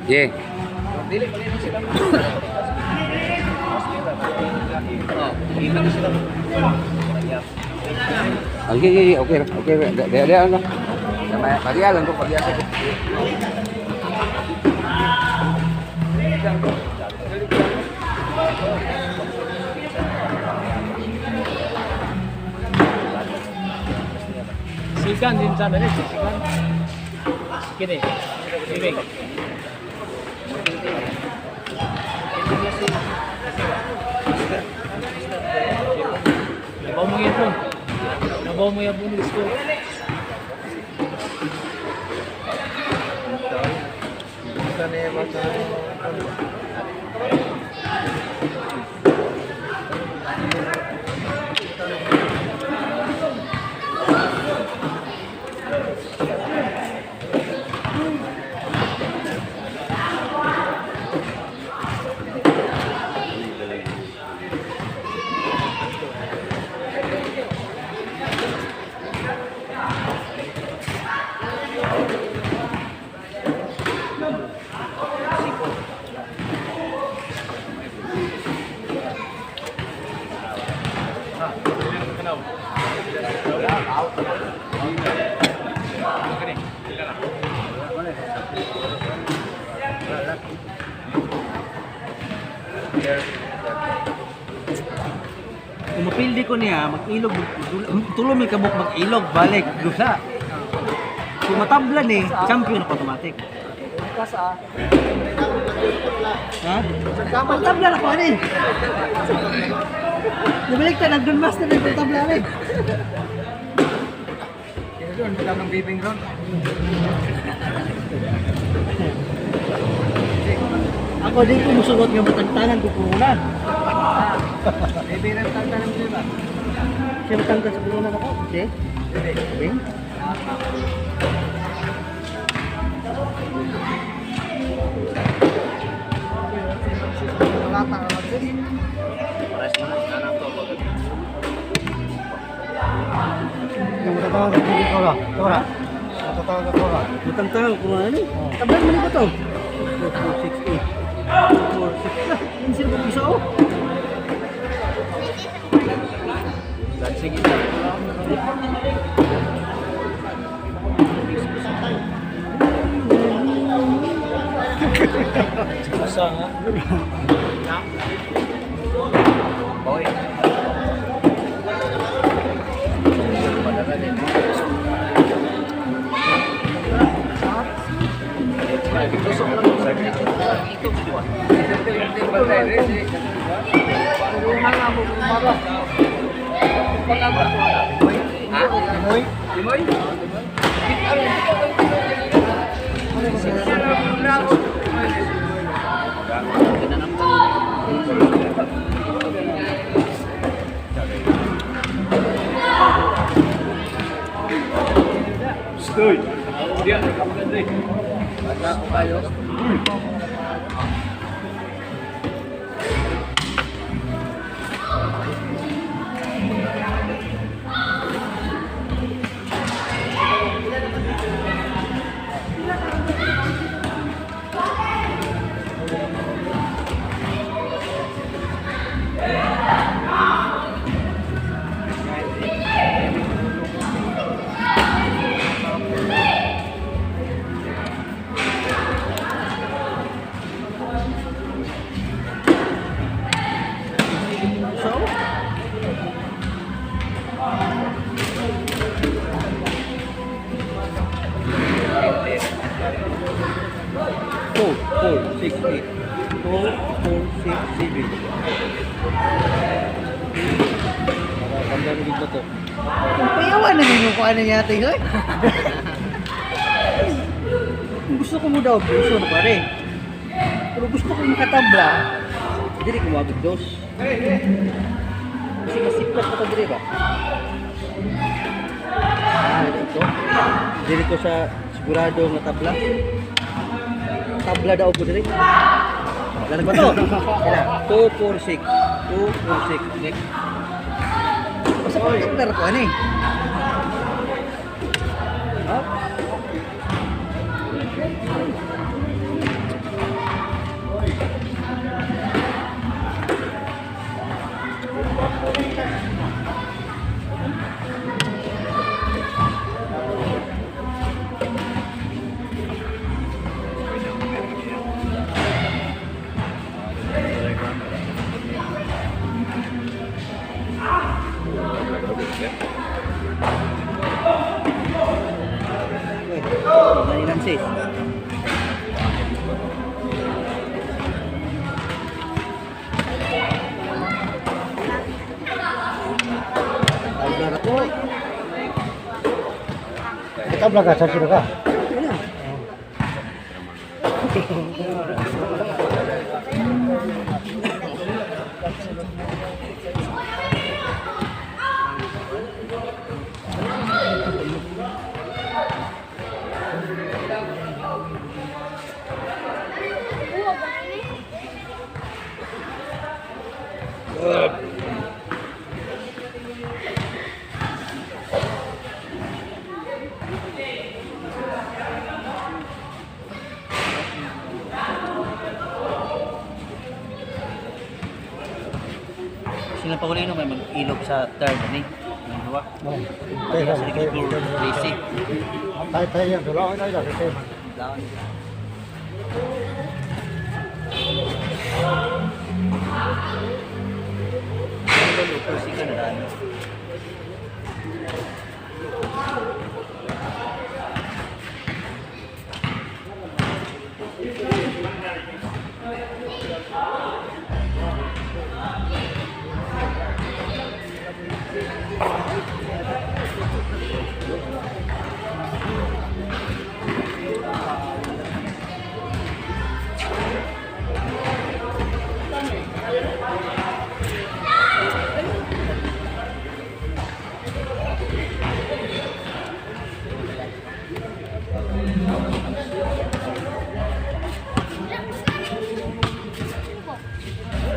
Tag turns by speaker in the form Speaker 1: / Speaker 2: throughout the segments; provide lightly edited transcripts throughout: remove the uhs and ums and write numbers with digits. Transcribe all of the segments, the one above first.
Speaker 1: Yeah.
Speaker 2: Dili pa rin sila. Iba na sila.
Speaker 1: Okay, okay. Dia lang. Pagya lang ko, pagya ko.
Speaker 2: Sikan din sana rin, sikan. Kini. Kini. Nabaw mo yan po. Nabaw mo yan po ng gusto.
Speaker 3: Kung mapildi ko niya, mag-ilog, tulong may kabuk mag-ilog, balik, dusa. Kung matabla ni, champion ako automatic. Ha? Matabla na ko, ano eh? Nabalik ka, nag-Don Master na yung tabla rin.
Speaker 2: Doon, wala nang bibing ron.
Speaker 3: Ako din ko musugot ng matagtangan ko purunan.
Speaker 2: Bibing ron tantanong mo ba?
Speaker 3: Siya matangkan sa purunan ako, okay? Okay?
Speaker 2: Yung matatawag sa TV ko lang. Tora. Matatawag sa Tora.
Speaker 3: Matangtangan ko purunan eh. Tablan mo ba ito? 4, 6, 8. 4, 6 na. Yung sila po isa oh.
Speaker 2: Sige. Susah nga. Boy. Stoy. Dia maganda. Ada kayo.
Speaker 3: Payawan na din ko ano yata eh. Gusto ko mo daw, gusto na pare. Pero gusto ko makatabla, hindi ko mabig dos. Kasi masiplat pa ito dire ba? Ito. Dito sa sigurado na tabla. Tabla daw po dire. Lalag ba to? Kaya, 246. 246. Next. Basta ko tabla ko ano eh.
Speaker 4: Tabla ka, sa sino ka?
Speaker 3: Sila Paulino may mag-ilog sa third, ano eh? May duwa.
Speaker 4: Tayo,
Speaker 3: Sa ligid floor, Tracy.
Speaker 4: tayo yan. Dulaw tayo lang. Tayo.
Speaker 3: Lawan. Ano ba kursi ka na daan?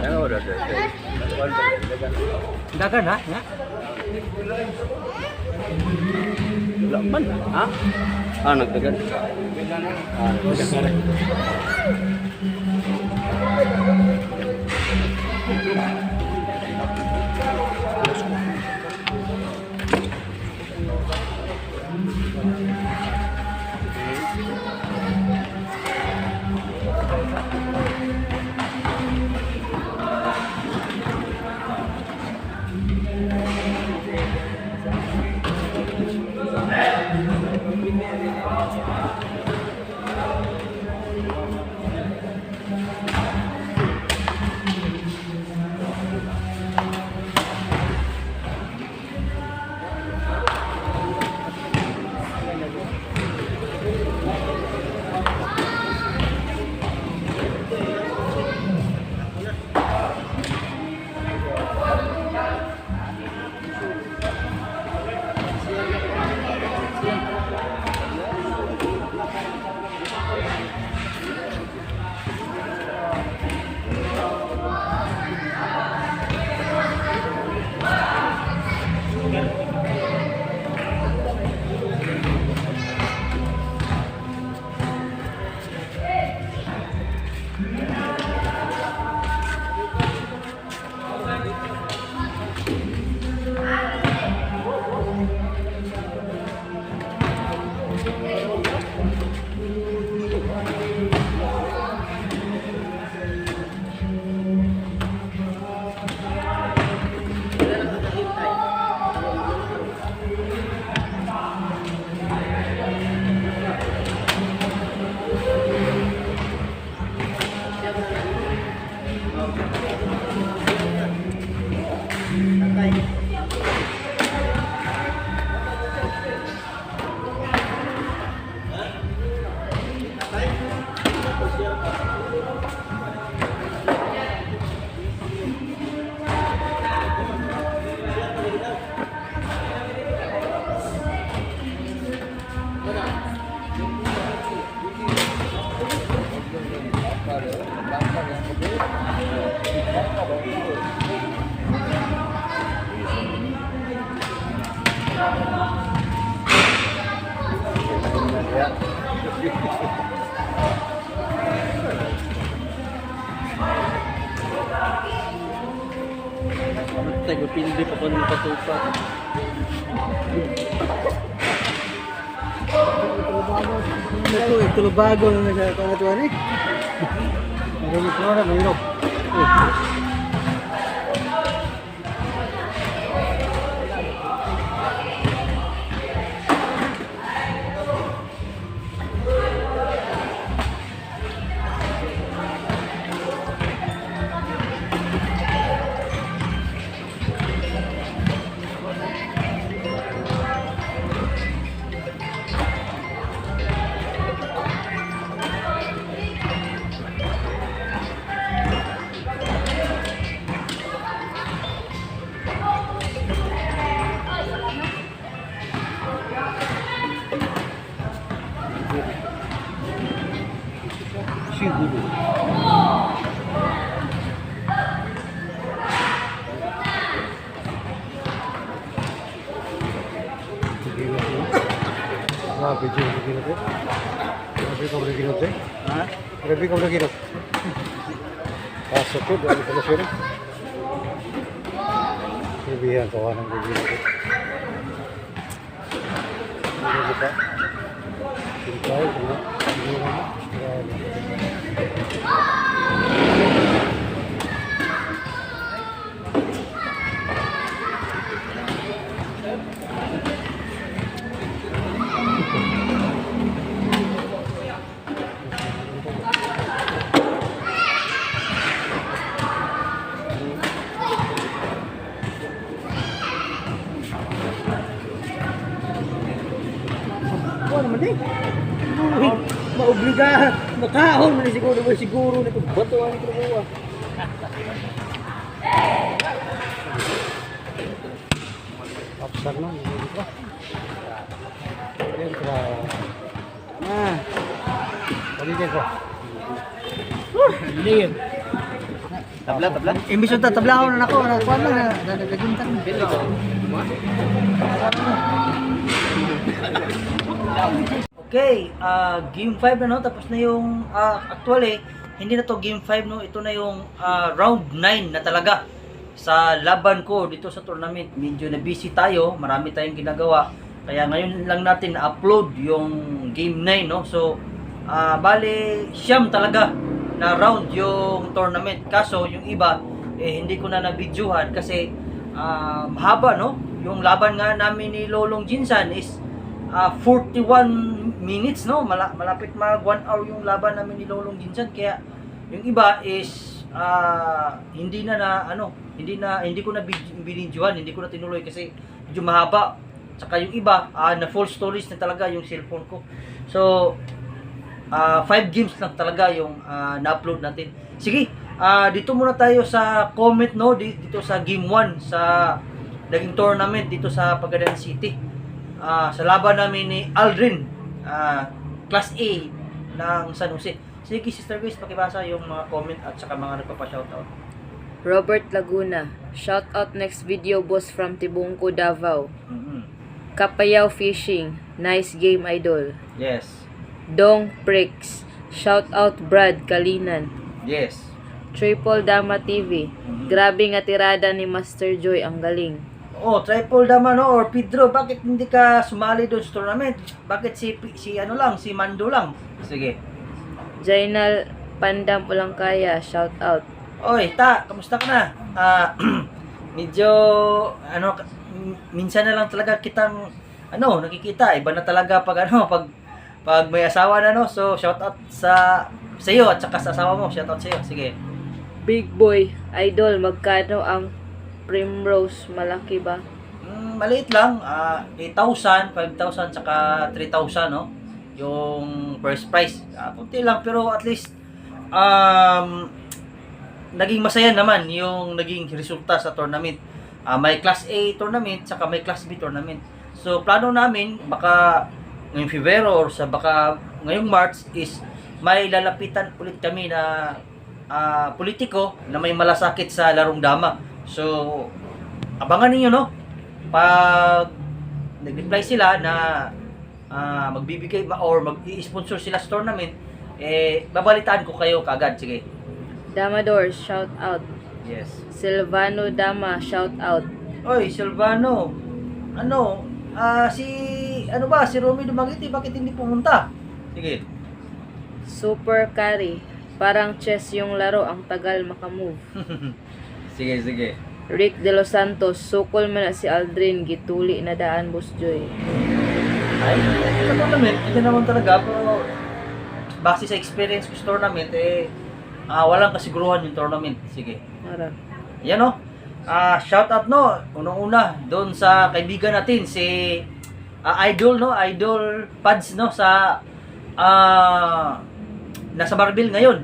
Speaker 1: Ano udah ada.
Speaker 3: Dagan ha? Nga?
Speaker 1: Laman, ha? Ah, nagdagan. Ah, nagdagan.
Speaker 3: Tayo pindi pa ng patupa.
Speaker 4: Ito bago na nagkakatuan eh. Meron ito na, mayroon. video begini tuh. Berapa kau begini tuh?
Speaker 3: Ha?
Speaker 4: Berapa kau begini? Pasok ko dahil sa sila. Sabihan kawan ng begini tuh. Ini kita. Cintai sama ini nama.
Speaker 3: Ano naman eh? Uy, maobliga. Makahon na siguro na ito. Bato ang ito kuha.
Speaker 4: Upside no. Entra.
Speaker 3: Ah,
Speaker 4: Paligid ko.
Speaker 2: Liam.
Speaker 3: tabla. Imbis yung tablahon na ako. Nakuha lang na. Nagagintan. Okay, game 5 na no, tapos na yung actually hindi na to game 5 no, ito na yung round 9 na talaga sa laban ko dito sa tournament. Medyo na busy tayo, marami tayong ginagawa. Kaya ngayon lang natin na-upload yung game 9 no. So bale siyam talaga na round yung tournament. Kaso yung iba hindi ko na na-videohan kasi mahaba no. Yung laban nga namin ni Lolong Jinsan is 41 minutes no, malapit mag 1 hour yung laban namin ni Lolong Jinsan, kaya yung iba is hindi ko na binidyohan, hindi ko na tinuloy kasi medyo mahaba. Saka yung iba na full storage na talaga yung cellphone ko. So 5 games lang talaga yung na-upload natin. Sige, dito muna tayo sa comment no, dito sa game 1 sa naging tournament dito sa Pagadan City. Sa laban namin ni Aldrin, Class A ng San Jose. Sige, Sister Grace, pakibasa yung mga comment at saka mga nagpapa-shoutout.
Speaker 5: Robert Laguna, shout out next video boss from Tibungco, Davao. Kapayaw Fishing, nice game idol.
Speaker 3: Yes.
Speaker 5: Dong Pricks, shout out Brad Kalinan.
Speaker 3: Yes.
Speaker 5: Triple Dama TV, grabe nga tirada ni Master Joy, ang galing.
Speaker 3: Oh, Triple Dama no, or Pedro, bakit hindi ka sumali doon sa tournament? Bakit si Mando lang? Sige.
Speaker 5: Jainal Pandam Ulangkaya, shout out.
Speaker 3: Oy, kamusta ka na? Medyo minsan na lang talaga kitang nakikita. Iba na talaga pag may asawa na no. So shout out sa iyo at saka sa asawa mo. Shout out sa iyo. Sige.
Speaker 5: Big Boy, idol, magkano ang Primrose, malaki ba?
Speaker 3: Maliit lang, 8,000, 5,000, saka 3,000 no. Yung first prize. Kunti lang pero at least naging masaya naman yung naging resulta sa tournament. May Class A tournament, saka may Class B tournament. So plano namin baka ngayong February or baka ngayong March is may lalapitan ulit kami na politiko na may malasakit sa larong dama. So, abangan niyo no. Pag nag-reply sila na magbibigay or mag-i-sponsor sila sa tournament, babalitaan ko kayo kaagad. Sige.
Speaker 5: Damador, shout out.
Speaker 3: Yes.
Speaker 5: Silvano Dama, shout out.
Speaker 3: Oy, Silvano. Si Romy Dumagiti, bakit hindi pumunta? Sige.
Speaker 5: Super Carry, parang chess yung laro, ang tagal makamove.
Speaker 3: Sige.
Speaker 5: Rick De Los Santos, sukol man na si Aldrin, gituli na daan, Boss Joy.
Speaker 3: Ay, sa tournament, hindi naman talaga, pero base sa experience ko sa tournament, walang kasiguruhan yung tournament. Sige.
Speaker 5: Mara.
Speaker 3: Yan no. Shout out no, unang-una doon sa kaibigan natin si Idol no, Idol Pads no sa nasa Marbil ngayon.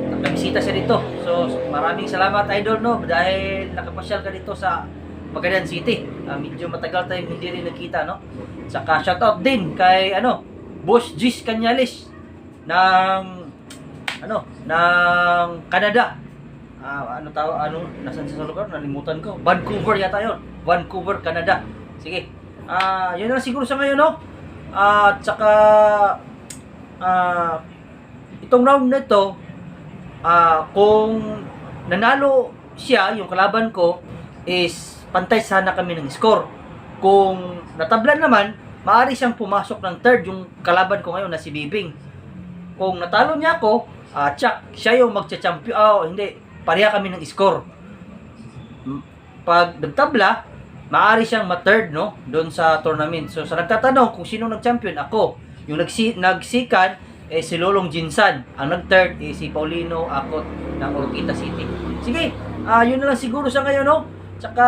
Speaker 3: Nakabisita siya dito. So maraming salamat Idol no dahil nakapasyal ka dito sa Pagadan City. Medyo matagal tayong hindi rin nakita no. Saka shout out din kay Boss Gis Canales ng ng Canada. Nasaan sa lugar? Nalimutan ko. Vancouver yata yun. Vancouver, Canada. Sige. Yun na lang siguro sa ngayon, no? At saka, itong round na ito, kung nanalo siya, yung kalaban ko, is pantay sana kami ng score. Kung natablan naman, maaari siyang pumasok ng third, yung kalaban ko ngayon na si Bibing. Kung natalo niya ako, siya yung magcha-champion. Hindi, pareha kami ng score. Pag nagtabla, maaari siyang ma-third, no? Doon sa tournament. So, sa nagtatanong kung sino nag-champion, ako. Yung nagsikan, si Lolong Jinsan. Ang nag-third, si Paulino Akot ng Oroquita City. Sige, yun na lang siguro sa ngayon, no? Tsaka,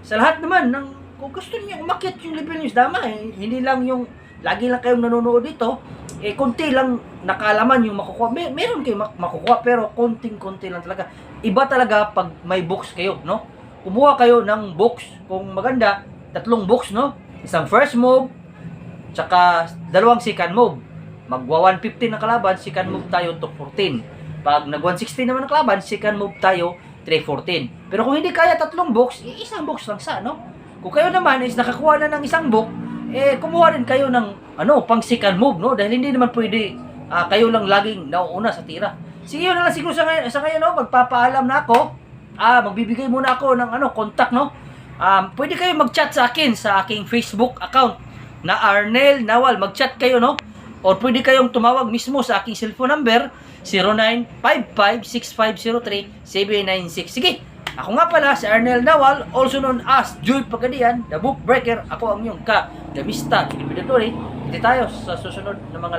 Speaker 3: sa lahat naman, kung gusto niyo umakyat yung level news, dama hindi lang yung, lagi lang kayong nanonood dito, konti lang nakalaman yung makukuha. Meron kayo makukuha, pero konting-konti lang talaga. Iba talaga pag may box kayo, no? Kumuha kayo ng box, kung maganda, 3 box, no? Isang first move, tsaka 2 second move. Magwa 150 na kalaban, second move tayo to 14. Pag nag 160 naman ang kalaban, second move tayo 314. Pero kung hindi kaya 3 box, isang box lang sa, no? Kung kayo naman is nakakuha na ng isang book, kumuha rin kayo ng pang second move, no? Dahil hindi naman pwede kayo lang laging nauuna sa tira. Sige, yun na lang siguro sa ngayon, no? Magpapaalam na ako. Magbibigay muna ako ng contact, no? Pwede kayo mag-chat sa akin sa aking Facebook account na Arnel Nawal. Mag-chat kayo, no? O pwede kayong tumawag mismo sa aking cellphone number 0955-6503-796. Sige, ako nga pala si Arnel Nawal, also known as Joy Pagadian, the Book Breaker. Ako ang iyong ka-damista, Kilipidatori. Hindi tayo sa susunod na mga